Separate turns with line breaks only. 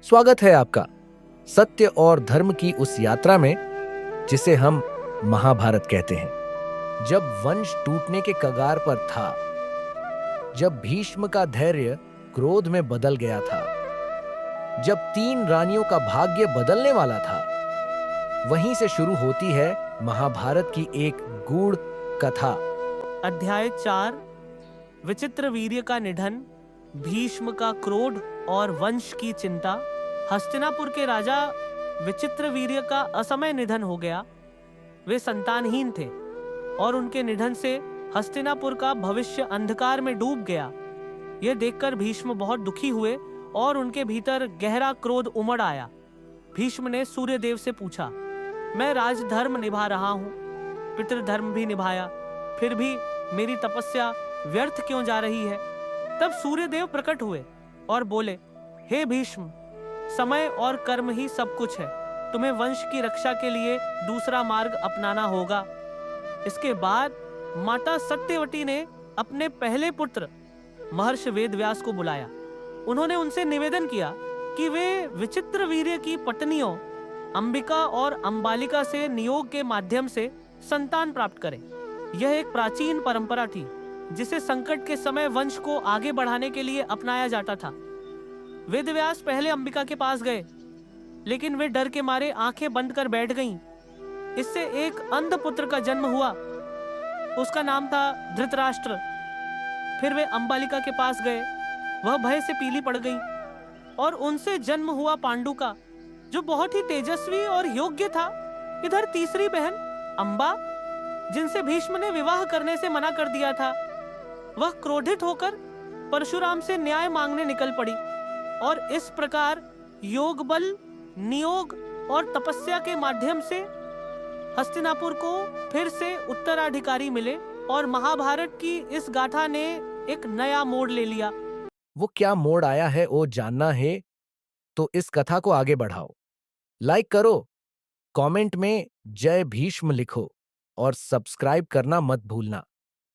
स्वागत है आपका सत्य और धर्म की उस यात्रा में जिसे हम महाभारत कहते हैं। जब वंश टूटने के कगार पर था, जब भीष्म का धैर्य क्रोध में बदल गया था, जब 3 रानियों का भाग्य बदलने वाला था, वहीं से शुरू होती है महाभारत की एक गूढ़ कथा।
अध्याय 4 विचित्र वीर्य का निधन, भीष्म का क्रोध और वंश की चिंता। हस्तिनापुर के राजा विचित्र वीर्य का असमय निधन हो गया। वे संतानहीन थे और उनके निधन से हस्तिनापुर का भविष्य अंधकार में डूब गया। यह देखकर भीष्म बहुत दुखी हुए और उनके भीतर गहरा क्रोध उमड़ आया। भीष्म ने सूर्यदेव से पूछा, मैं राजधर्म निभा रहा हूँ, पितृधर्म भी निभाया, फिर भी मेरी तपस्या व्यर्थ क्यों जा रही है? तब सूर्यदेव प्रकट हुए और बोले, हे भीष्म, समय और कर्म ही सब कुछ है। तुम्हें वंश की रक्षा के लिए दूसरा मार्ग अपनाना होगा। इसके बाद माता सत्यवती ने अपने पहले पुत्र महर्षि वेदव्यास को बुलाया। उन्होंने उनसे निवेदन किया कि वे विचित्र वीर्य की पत्नियों अंबिका और अंबालिका से नियोग के माध्यम से संतान प्राप्त करें। यह एक प्राचीन परंपरा थी जिसे संकट के समय वंश को आगे बढ़ाने के लिए अपनाया जाता था। वेदव्यास पहले अंबिका के पास गए, लेकिन वे डर के मारे आंखें बंद कर बैठ गईं। इससे एक अंध पुत्र का जन्म हुआ। उसका नाम था धृतराष्ट्र। फिर वे अंबालिका के पास गए। वह भय से पीली पड़ गई और उनसे जन्म हुआ पांडु का, जो बहुत ही तेजस्वी और योग्य था। इधर तीसरी बहन अंबा, जिनसे भीष्म ने विवाह करने से मना कर दिया था, वह क्रोधित होकर परशुराम से न्याय मांगने निकल पड़ी और इस प्रकार योग बल, नियोग और तपस्या के माध्यम से हस्तिनापुर को फिर से उत्तराधिकारी मिले और महाभारत की इस गाथा ने एक नया मोड़ ले लिया।
वो क्या मोड़ आया है वो जानना है तो इस कथा को आगे बढ़ाओ, लाइक करो, कमेंट में जय भीष्म लिखो और सब्सक्राइब करना मत भूलना।